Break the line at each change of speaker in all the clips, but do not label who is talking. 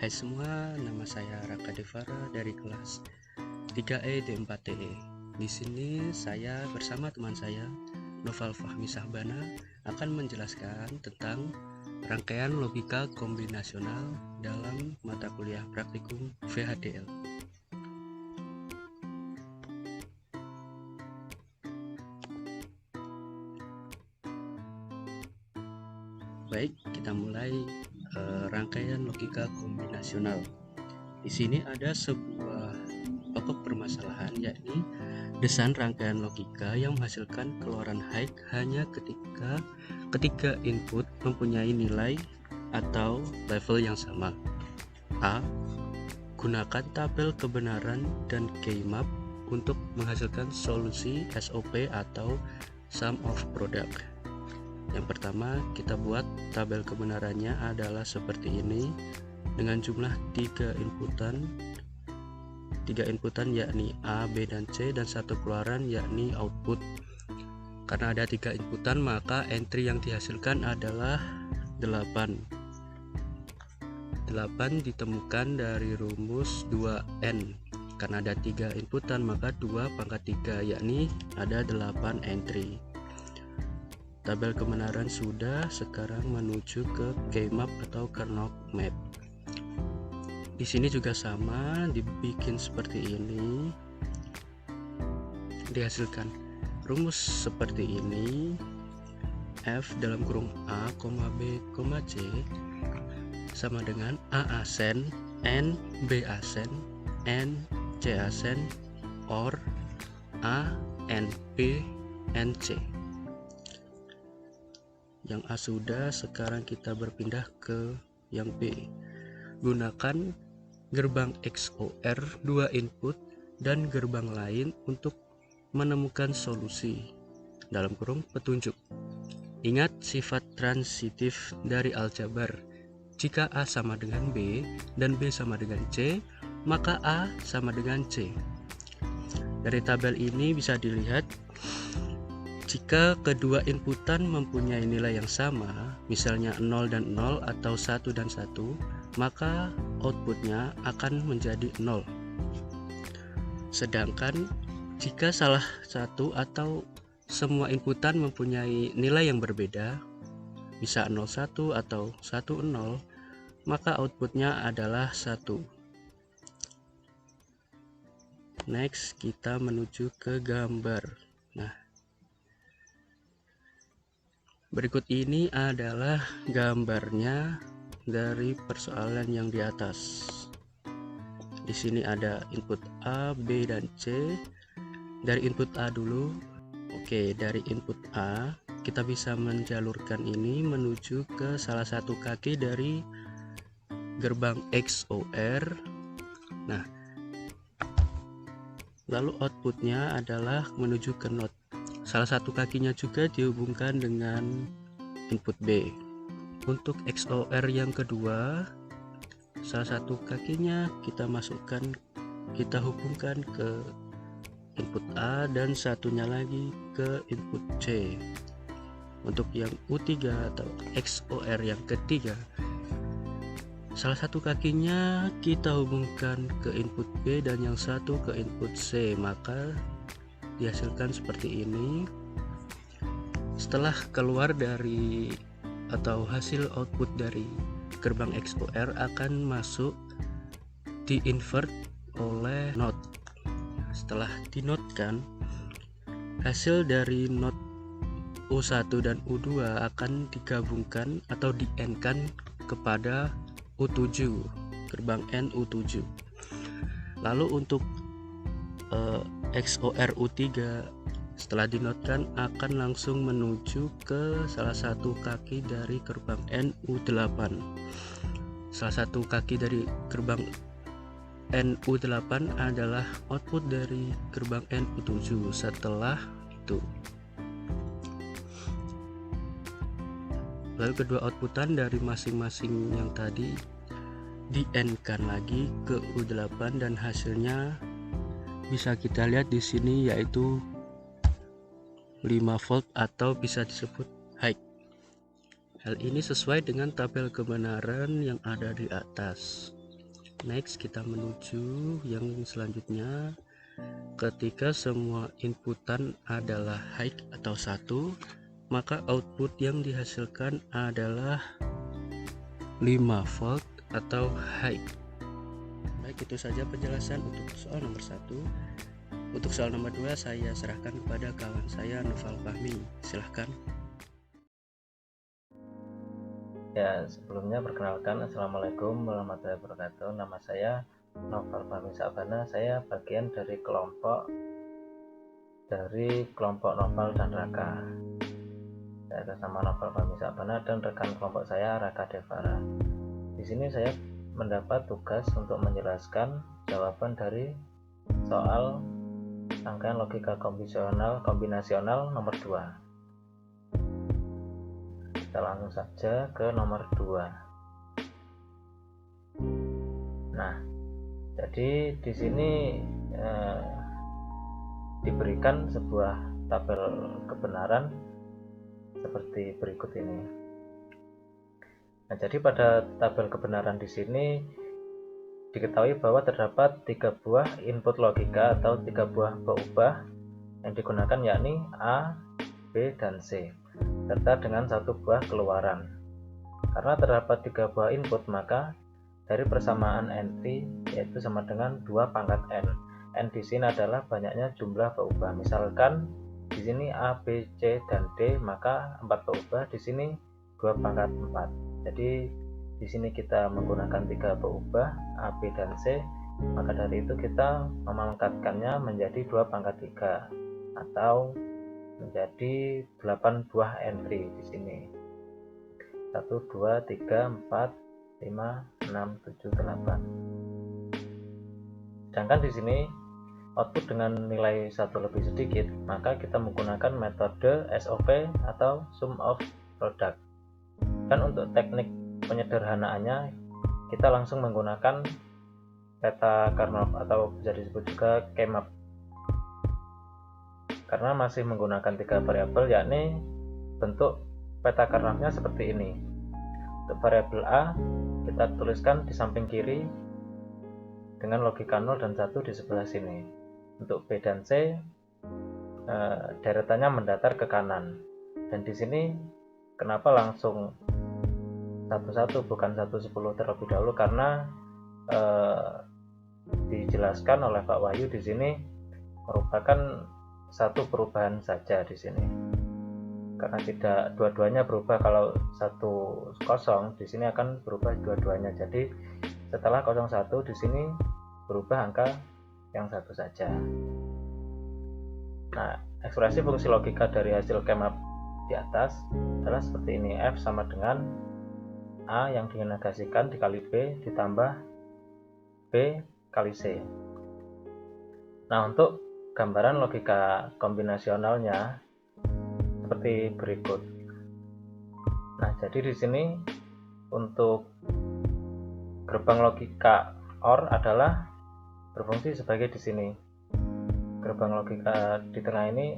Hai semua, nama saya Raka Devara dari kelas 3E D4TE. Di sini saya bersama teman saya, Noval Fahmi Sahbana, akan menjelaskan tentang rangkaian logika kombinasional dalam mata kuliah praktikum VHDL. Baik, kita mulai rangkaian logika kombinasional. Di sini ada sebuah pokok permasalahan, yakni desain rangkaian logika yang menghasilkan keluaran high hanya ketika ketiga input mempunyai nilai atau level yang sama. A. Gunakan tabel kebenaran dan K-map untuk menghasilkan solusi SOP atau sum of product. Yang pertama, kita buat tabel kebenarannya adalah seperti ini dengan jumlah tiga inputan yakni A, B, dan C, dan satu keluaran yakni output. Karena ada tiga inputan, maka entry yang dihasilkan adalah 8. 8 ditemukan dari rumus 2N. Karena ada tiga inputan, maka 2 pangkat 3 yakni ada 8 entry. Tabel kebenaran sudah, sekarang menuju ke K-map atau Karnaugh map. Di sini juga sama, dibikin seperti ini. Dihasilkan rumus seperti ini. F dalam kurung A, B, C sama dengan A asen, N, B asen, N, C asen, or A, N, B, N, C. Yang A sudah, sekarang kita berpindah ke yang B. Gunakan gerbang XOR 2 input dan gerbang lain untuk menemukan solusi dalam kurung petunjuk. Ingat sifat transitif dari aljabar. Jika A sama dengan B dan B sama dengan C, maka A sama dengan C. Dari tabel ini bisa dilihat, jika kedua inputan mempunyai nilai yang sama, misalnya 0 dan 0 atau 1 dan 1, maka outputnya akan menjadi 0. Sedangkan jika salah satu atau semua inputan mempunyai nilai yang berbeda, bisa 01 atau 10, maka outputnya adalah 1. Next, kita menuju ke gambar. Nah, berikut ini adalah gambarnya dari persoalan yang di atas. Di sini ada input A, B, dan C. Dari input A dulu. Oke, dari input A kita bisa menjalurkan ini menuju ke salah satu kaki dari gerbang XOR. Nah, lalu outputnya adalah menuju ke NOT. Salah satu kakinya juga dihubungkan dengan input B. Untuk XOR yang kedua, salah satu kakinya kita hubungkan ke input A dan satunya lagi ke input C. Untuk yang U3 atau XOR yang ketiga, salah satu kakinya kita hubungkan ke input B dan yang satu ke input C, maka dihasilkan seperti ini. Setelah keluar dari atau hasil output dari gerbang XOR akan masuk di invert oleh NOT. Setelah dinotkan, hasil dari NOT U1 dan U2 akan digabungkan atau di AND-kan kepada U7, gerbang AND U7. Lalu untuk XOR U3 setelah dinotkan akan langsung menuju ke salah satu kaki dari gerbang N U8. Salah satu kaki dari gerbang N U8 adalah output dari gerbang N U7. Setelah itu, lalu kedua outputan dari masing-masing yang tadi di N-kan lagi ke U8 dan hasilnya bisa kita lihat di sini, yaitu 5 volt atau bisa disebut high. Hal ini sesuai dengan tabel kebenaran yang ada di atas. Next, kita menuju yang selanjutnya. Ketika semua inputan adalah high atau 1, maka output yang dihasilkan adalah 5 volt atau high. Baik, itu saja penjelasan untuk soal nomor 1. Untuk soal nomor 2 saya serahkan kepada kawan saya Noval Fahmi. Silahkan.
Ya, sebelumnya perkenalkan, Assalamualaikum warahmatullahi wabarakatuh. Nama saya Noval Fahmi Sabana. Saya bagian dari kelompok Noval dan Raka. Saya atas nama Noval Fahmi Sabana dan rekan kelompok saya Raka Devara. Di sini saya mendapat tugas untuk menjelaskan jawaban dari soal rangkaian logika kombinasional nomor 2. Kita langsung saja ke nomor 2. Nah, jadi di sini diberikan sebuah tabel kebenaran seperti berikut ini. Nah, jadi pada tabel kebenaran di sini diketahui bahwa terdapat 3 buah input logika atau 3 buah peubah yang digunakan, yakni A, B, dan C, serta dengan 1 buah keluaran. Karena terdapat 3 buah input, maka dari persamaan NT yaitu sama dengan 2 pangkat N. N di sini adalah banyaknya jumlah peubah. Misalkan di sini A, B, C, dan D, maka 4 peubah, di sini 2 pangkat 4. Jadi di sini kita menggunakan 3 peubah A, B, dan C, maka dari itu kita memangkatkannya menjadi 2 pangkat 3 atau menjadi 8 buah entry di sini. 1, 2, 3, 4, 5, 6, 7, 8. Sedangkan di sini output dengan nilai 1 lebih sedikit, maka kita menggunakan metode SOP atau sum of product. Dan untuk teknik penyederhanaannya, kita langsung menggunakan peta Karnaugh atau bisa disebut juga K-map, karena masih menggunakan 3 variabel, yakni bentuk peta Karnaughnya seperti ini. Untuk variabel A kita tuliskan di samping kiri dengan logika 0 dan 1 di sebelah sini. Untuk B dan C deretannya mendatar ke kanan. Dan di sini kenapa langsung 1-1 bukan 1-10 terlebih dahulu, karena dijelaskan oleh Pak Wahyu di sini merupakan satu perubahan saja di sini. Karena tidak dua-duanya berubah, kalau 1-0 di sini akan berubah dua-duanya. Jadi setelah 01 di sini berubah angka yang 1 saja. Nah, ekspresi fungsi logika dari hasil K-map di atas adalah seperti ini. F sama dengan A yang dinegasikan dikali B ditambah B kali C. Nah, untuk gambaran logika kombinasionalnya seperti berikut. Nah, jadi di sini untuk gerbang logika OR adalah berfungsi sebagai di sini. Gerbang logika di tengah ini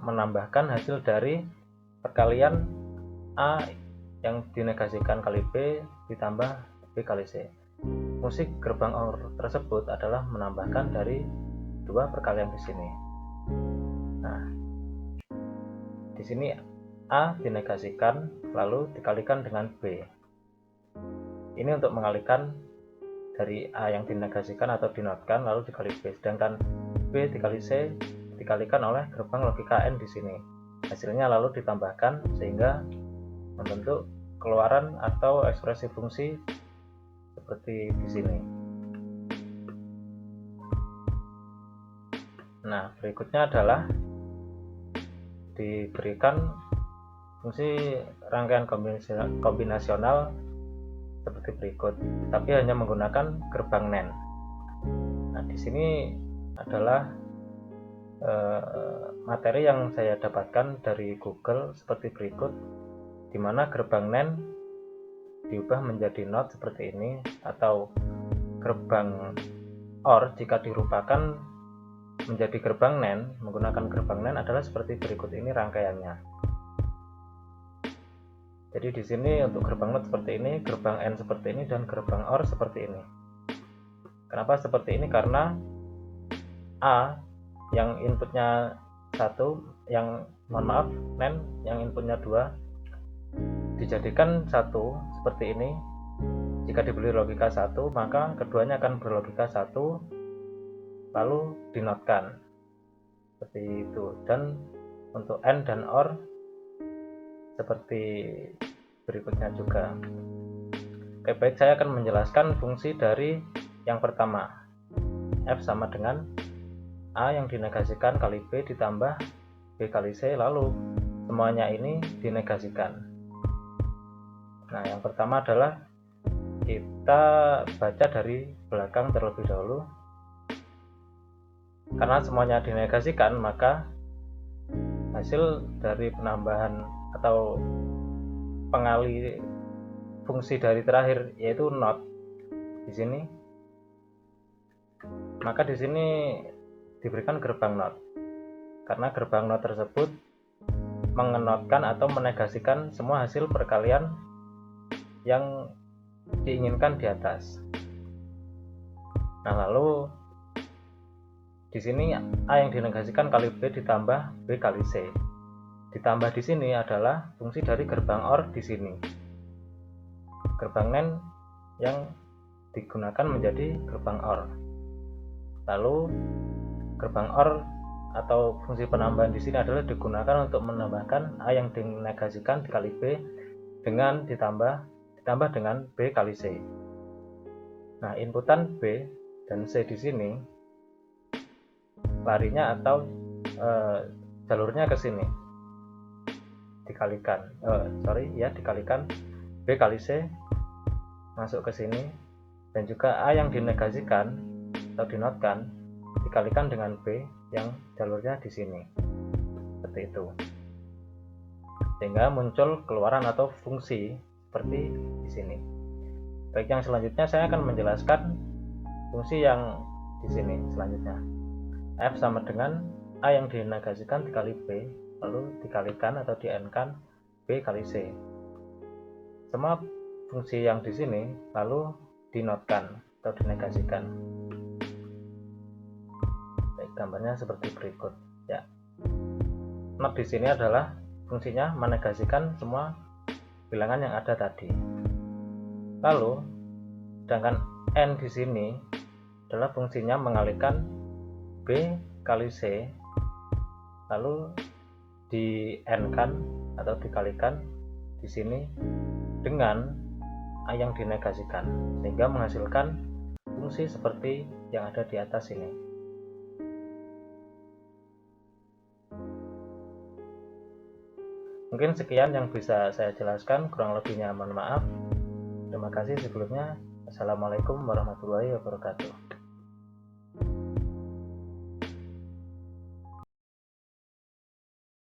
menambahkan hasil dari perkalian A yang dinegasikan kali B ditambah B kali C. Fungsi gerbang OR tersebut adalah menambahkan dari 2 perkalian di sini. Nah, di sini A dinegasikan lalu dikalikan dengan B. Ini untuk mengalihkan dari A yang dinegasikan atau dinotkan lalu dikali B, sedangkan B dikali C dikalikan oleh gerbang logika N di sini. Hasilnya lalu ditambahkan sehingga membentuk keluaran atau ekspresi fungsi seperti di sini. Nah, berikutnya adalah diberikan fungsi rangkaian kombinasional seperti berikut, tapi hanya menggunakan gerbang NAND. Nah, di sini adalah materi yang saya dapatkan dari Google seperti berikut, di mana gerbang NAND diubah menjadi NOT seperti ini, atau gerbang OR jika dirupakan menjadi gerbang NAND menggunakan gerbang NAND adalah seperti berikut ini rangkaiannya. Jadi di sini untuk gerbang NOT seperti ini, gerbang N seperti ini, dan gerbang OR seperti ini. Kenapa seperti ini? Karena A yang inputnya 1, yang nen yang inputnya 2 dijadikan 1 seperti ini. Jika diberi logika 1, maka keduanya akan berlogika 1 lalu dinotkan seperti itu. Dan untuk AND dan OR seperti berikutnya juga. Oke, baik, saya akan menjelaskan fungsi dari yang pertama. F sama dengan A yang dinegasikan kali B ditambah B kali C, lalu semuanya ini dinegasikan. Nah, yang pertama adalah kita baca dari belakang terlebih dahulu. Karena semuanya dinegasikan, maka hasil dari penambahan atau pengali fungsi dari terakhir yaitu not di sini, maka di sini diberikan gerbang not, karena gerbang not tersebut mengenotkan atau menegasikan semua hasil perkalian yang diinginkan di atas. Nah, lalu di sini A yang dinegasikan kali B ditambah B kali C. Ditambah di sini adalah fungsi dari gerbang OR di sini. Gerbang NAND yang digunakan menjadi gerbang OR. Lalu gerbang OR atau fungsi penambahan di sini adalah digunakan untuk menambahkan A yang dinegasikan dikali B dengan ditambah dengan B kali C. Nah, inputan B dan C di sini larinya atau jalurnya ke sini. Dikalikan B kali C masuk ke sini, dan juga A yang dinegasikan atau dinotkan dikalikan dengan B yang jalurnya di sini, seperti itu, sehingga muncul keluaran atau fungsi seperti di sini. Baik, yang selanjutnya saya akan menjelaskan fungsi yang di sini selanjutnya. F sama dengan A yang dinegasikan dikali B lalu dikalikan atau di-n-kan B kali C. Semua fungsi yang di sini lalu dinotkan atau dinegasikan. Baik, gambarnya seperti berikut ya. Not di sini adalah fungsinya menegasikan semua bilangan yang ada tadi. Lalu sedangkan N di sini adalah fungsinya mengalihkan B kali C lalu di N-kan atau dikalikan di sini dengan A yang dinegasikan, sehingga menghasilkan fungsi seperti yang ada di atas ini. Mungkin sekian yang bisa saya jelaskan, kurang lebihnya mohon maaf. Terima kasih sebelumnya. Assalamualaikum warahmatullahi wabarakatuh.